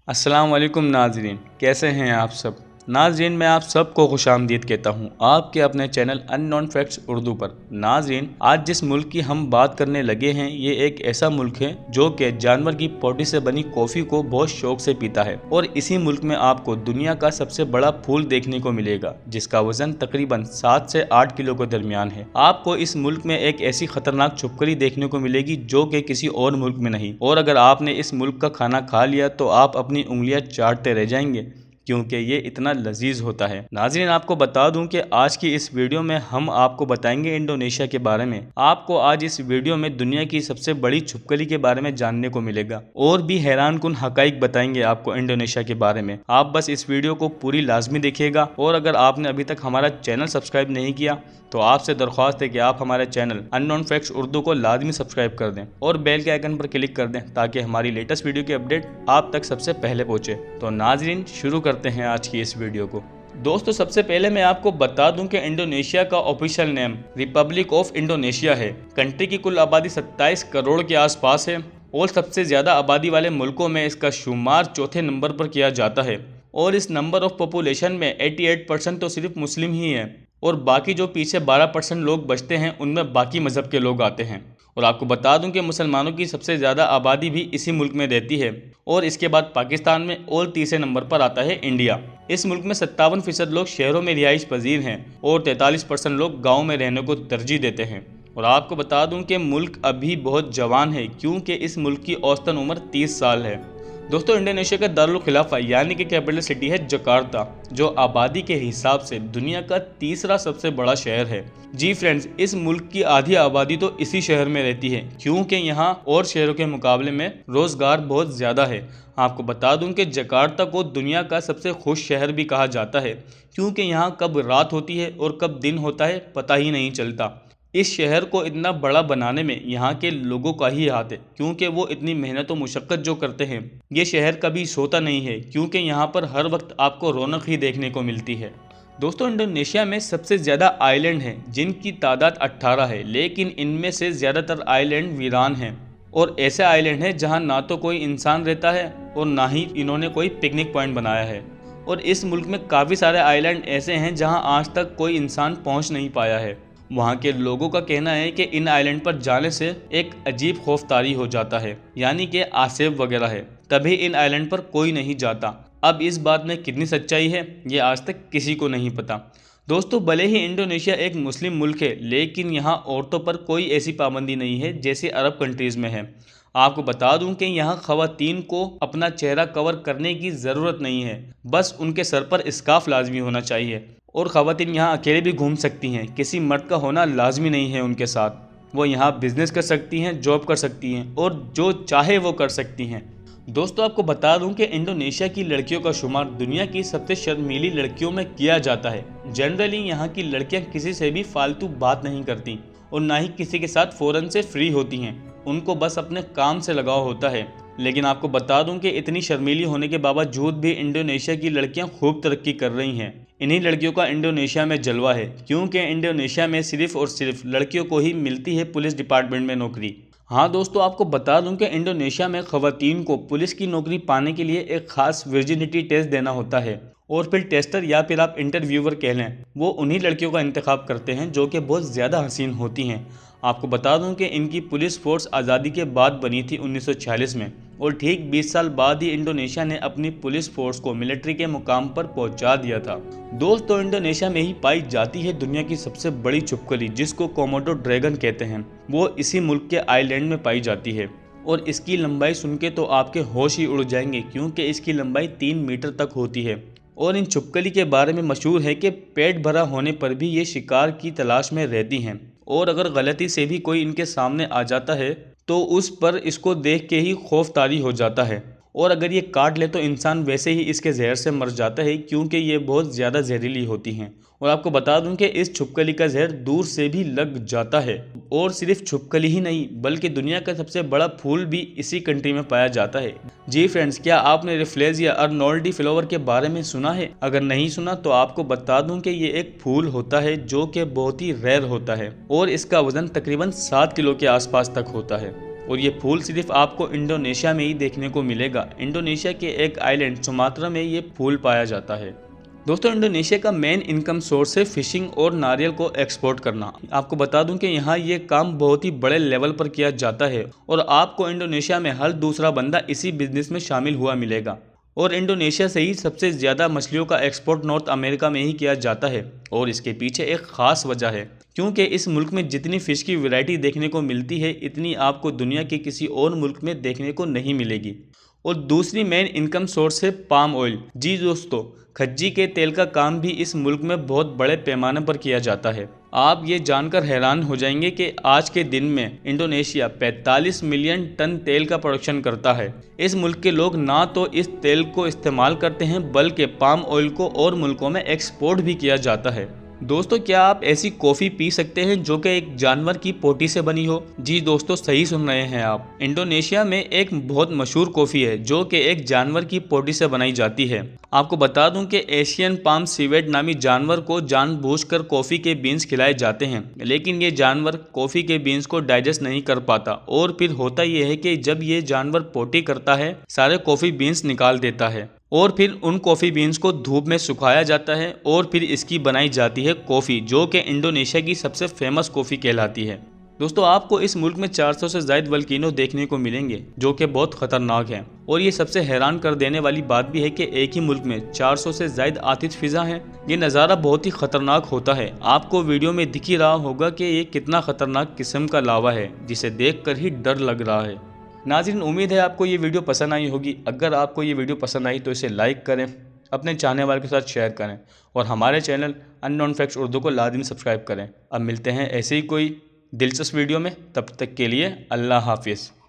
अस्सलाम वालेकुम नाजरीन, कैसे हैं आप सब। नाजरीन, मैं आप सबको खुशामदीद कहता हूं आपके अपने चैनल अननोन फैक्ट्स उर्दू पर। नाजरीन, आज जिस मुल्क की हम बात करने लगे हैं ये एक ऐसा मुल्क है जो कि जानवर की पोटी से बनी कॉफ़ी को बहुत शौक से पीता है। और इसी मुल्क में आपको दुनिया का सबसे बड़ा फूल देखने को मिलेगा जिसका वजन तकरीबन 7 से 8 किलो के दरमियान है। आपको इस मुल्क में एक ऐसी खतरनाक छुपकली देखने को मिलेगी जो कि किसी और मुल्क में नहीं। और अगर आपने इस मुल्क का खाना खा लिया तो आप अपनी उंगलियां चाटते रह जाएंगे क्योंकि ये इतना लजीज होता है। नाज़रीन, आपको बता दूं कि आज की इस वीडियो में हम आपको बताएंगे इंडोनेशिया के बारे में। आपको आज इस वीडियो में दुनिया की सबसे बड़ी छुपकली के बारे में जानने को मिलेगा और भी हैरान कुन हकाइक बताएंगे आपको इंडोनेशिया के बारे में। आप बस इस वीडियो को पूरी लाजमी देखिएगा। और अगर आपने अभी तक हमारा चैनल सब्सक्राइब नहीं किया तो आपसे दरख्वास्त है कि आप हमारे चैनल अननोन फैक्ट्स उर्दू को लाजमी सब्सक्राइब कर दें और बेल के आइकन पर क्लिक कर दें ताकि हमारी लेटेस्ट वीडियो की अपडेट आप तक सबसे पहले पहुंचे। तो नाजरीन, शुरू करते हैं आज की इस वीडियो को। दोस्तों, सबसे पहले मैं आपको बता दूं कि इंडोनेशिया का official name Republic of Indonesia है। कंट्री की कुल आबादी 27 करोड़ के आसपास है और सबसे ज़्यादा आबादी वाले मुल्कों में इसका शुमार चौथे नंबर पर किया जाता है। और इस नंबर ऑफ पॉपुलेशन में 88% तो सिर्फ मुस्लिम ही हैं और बाकी जो पीछे 12% लोग बचते हैं उनमें बाकी मज़हब के लोग आते हैं। और आपको बता दूं कि मुसलमानों की सबसे ज़्यादा आबादी भी इसी मुल्क में रहती है और इसके बाद पाकिस्तान में और तीसरे नंबर पर आता है इंडिया। इस मुल्क में 57% लोग शहरों में रिहाइश पजीर हैं और 43% लोग गाँव में रहने को तरजीह देते हैं। और आपको बता दूं कि मुल्क अभी बहुत जवान है क्योंकि इस मुल्क की औसतन उम्र 30 साल है। दोस्तों, इंडोनेशिया का दारुल खिलाफा यानी कि कैपिटल सिटी है जकार्ता, जो आबादी के हिसाब से दुनिया का तीसरा सबसे बड़ा शहर है। जी फ्रेंड्स, इस मुल्क की आधी आबादी तो इसी शहर में रहती है क्योंकि यहाँ और शहरों के मुकाबले में रोज़गार बहुत ज़्यादा है। आपको बता दूं कि जकार्ता को दुनिया का सबसे खुश शहर भी कहा जाता है क्योंकि यहाँ कब रात होती है और कब दिन होता है पता ही नहीं चलता। इस शहर को इतना बड़ा बनाने में यहाँ के लोगों का ही हाथ है क्योंकि वो इतनी मेहनत और मुशक्क़त जो करते हैं। ये शहर कभी सोता नहीं है क्योंकि यहाँ पर हर वक्त आपको रौनक ही देखने को मिलती है। दोस्तों, इंडोनेशिया में सबसे ज़्यादा आइलैंड हैं जिनकी तादाद 18 है, लेकिन इनमें से ज़्यादातर आइलैंड वीरान हैं और ऐसे आइलैंड हैं जहाँ ना तो कोई इंसान रहता है और ना ही इन्होंने कोई पिकनिक पॉइंट बनाया है। और इस मुल्क में काफ़ी सारे आइलैंड ऐसे हैं जहाँ आज तक कोई इंसान पहुँच नहीं पाया है। वहाँ के लोगों का कहना है कि इन आइलैंड पर जाने से एक अजीब खौफ तारी हो जाता है, यानी कि आसेब वगैरह है, तभी इन आइलैंड पर कोई नहीं जाता। अब इस बात में कितनी सच्चाई है ये आज तक किसी को नहीं पता। दोस्तों, भले ही इंडोनेशिया एक मुस्लिम मुल्क है लेकिन यहाँ औरतों पर कोई ऐसी पाबंदी नहीं है जैसे अरब कंट्रीज़ में है। आपको बता दूं कि यहाँ ख़वातीन को अपना चेहरा कवर करने की ज़रूरत नहीं है, बस उनके सर पर स्कार्फ लाजमी होना चाहिए। और ख़वातीन यहाँ अकेले भी घूम सकती हैं, किसी मर्द का होना लाजमी नहीं है उनके साथ। वो यहाँ बिज़नेस कर सकती हैं, जॉब कर सकती हैं और जो चाहे वो कर सकती हैं। दोस्तों, आपको बता दूं कि इंडोनेशिया की लड़कियों का शुमार दुनिया की सबसे शर्मीली लड़कियों में किया जाता है। जनरली यहाँ की लड़कियाँ किसी से भी फालतू बात नहीं करती और ना ही किसी के साथ फ़ौरन से फ्री होती हैं, उनको बस अपने काम से लगाव होता है। लेकिन आपको बता दूं कि इतनी शर्मीली होने के बावजूद भी इंडोनेशिया की लड़कियां खूब तरक्की कर रही हैं। इन्हीं लड़कियों का इंडोनेशिया में जलवा है क्योंकि इंडोनेशिया में सिर्फ और सिर्फ लड़कियों को ही मिलती है पुलिस डिपार्टमेंट में नौकरी। हाँ दोस्तों, आपको बता दूं कि इंडोनेशिया में ख़वातीन को पुलिस की नौकरी पाने के लिए एक ख़ास वर्जिनिटी टेस्ट देना होता है और फिर टेस्टर या फिर आप इंटरव्यूअर कह लें, वो उन्हीं लड़कियों का इंतखाब करते हैं जो कि बहुत ज़्यादा हसीन होती हैं। आपको बता दूं कि इनकी पुलिस फोर्स आज़ादी के बाद बनी थी 1946 में और ठीक 20 साल बाद ही इंडोनेशिया ने अपनी पुलिस फोर्स को मिलिट्री के मुकाम पर पहुंचा दिया था। दोस्तों, इंडोनेशिया में ही पाई जाती है दुनिया की सबसे बड़ी छुपकली जिसको कोमोडो ड्रैगन कहते हैं। वो इसी मुल्क के आइलैंड में पाई जाती है और इसकी लंबाई सुन के तो आपके होश ही उड़ जाएंगे क्योंकि इसकी लंबाई 3 मीटर तक होती है। और इन छुपकली के बारे में मशहूर है कि पेट भरा होने पर भी ये शिकार की तलाश में रहती हैं और अगर गलती से भी कोई इनके सामने आ जाता है तो उस पर इसको देख के ही खौफ तारी हो जाता है और अगर ये काट ले तो इंसान वैसे ही इसके जहर से मर जाता है क्योंकि ये बहुत ज़्यादा जहरीली होती हैं। और आपको बता दूं कि इस छुपकली का जहर दूर से भी लग जाता है। और सिर्फ छुपकली ही नहीं बल्कि दुनिया का सबसे बड़ा फूल भी इसी कंट्री में पाया जाता है। जी फ्रेंड्स, क्या आपने रिफ्लेजिया अर्नोल्डी फ्लावर के बारे में सुना है? अगर नहीं सुना तो आपको बता दूं कि ये एक फूल होता है जो कि बहुत ही रेयर होता है और इसका वजन तकरीबन 7 किलो के आसपास तक होता है। और ये फूल सिर्फ आपको इंडोनेशिया में ही देखने को मिलेगा। इंडोनेशिया के एक आइलैंड सुमात्रा में ये फूल पाया जाता है। दोस्तों, इंडोनेशिया का मेन इनकम सोर्स है फिशिंग और नारियल को एक्सपोर्ट करना। आपको बता दूं कि यहाँ ये काम बहुत ही बड़े लेवल पर किया जाता है और आपको इंडोनेशिया में हर दूसरा बंदा इसी बिजनेस में शामिल हुआ मिलेगा। और इंडोनेशिया से ही सबसे ज़्यादा मछलियों का एक्सपोर्ट नॉर्थ अमेरिका में ही किया जाता है और इसके पीछे एक ख़ास वजह है, क्योंकि इस मुल्क में जितनी फ़िश की वैरायटी देखने को मिलती है इतनी आपको दुनिया के किसी और मुल्क में देखने को नहीं मिलेगी। और दूसरी मेन इनकम सोर्स है पाम ऑयल। जी दोस्तों, खज्जी के तेल का काम भी इस मुल्क में बहुत बड़े पैमाने पर किया जाता है। आप ये जानकर हैरान हो जाएंगे कि आज के दिन में इंडोनेशिया 45 मिलियन टन तेल का प्रोडक्शन करता है। इस मुल्क के लोग ना तो इस तेल को इस्तेमाल करते हैं बल्कि पाम ऑयल को और मुल्कों में एक्सपोर्ट भी किया जाता है। दोस्तों, क्या आप ऐसी कॉफ़ी पी सकते हैं जो कि एक जानवर की पोटी से बनी हो? जी दोस्तों, सही सुन रहे हैं आप। इंडोनेशिया में एक बहुत मशहूर कॉफ़ी है जो कि एक जानवर की पोटी से बनाई जाती है। आपको बता दूं कि एशियन पाम सिवेट नामी जानवर को जानबूझकर कॉफ़ी के बीन्स खिलाए जाते हैं, लेकिन ये जानवर कॉफ़ी के बीन्स को डाइजेस्ट नहीं कर पाता और फिर होता यह है कि जब ये जानवर पोटी करता है सारे कॉफ़ी बीन्स निकाल देता है और फिर उन कॉफ़ी बीन्स को धूप में सुखाया जाता है और फिर इसकी बनाई जाती है कॉफ़ी, जो कि इंडोनेशिया की सबसे फेमस कॉफ़ी कहलाती है। दोस्तों, आपको इस मुल्क में 400 से ज़ायद वल्कीनो देखने को मिलेंगे जो कि बहुत ख़तरनाक हैं। और ये सबसे हैरान कर देने वाली बात भी है कि एक ही मुल्क में 400 से ज़ायद आतिश फ़िज़ा हैं। ये नज़ारा बहुत ही ख़तरनाक होता है। आपको वीडियो में दिख ही रहा होगा कि ये कितना ख़तरनाक किस्म का लावा है जिसे देख कर ही डर लग रहा है। नाज़रीन, उम्मीद है आपको ये वीडियो पसंद आई होगी। अगर आपको ये वीडियो पसंद आई तो इसे लाइक करें, अपने चाहने वालों के साथ शेयर करें और हमारे चैनल अननोन फैक्ट्स उर्दू को लाज़िमी सब्सक्राइब करें। अब मिलते हैं ऐसे ही कोई दिलचस्प वीडियो में, तब तक के लिए अल्लाह हाफिज़।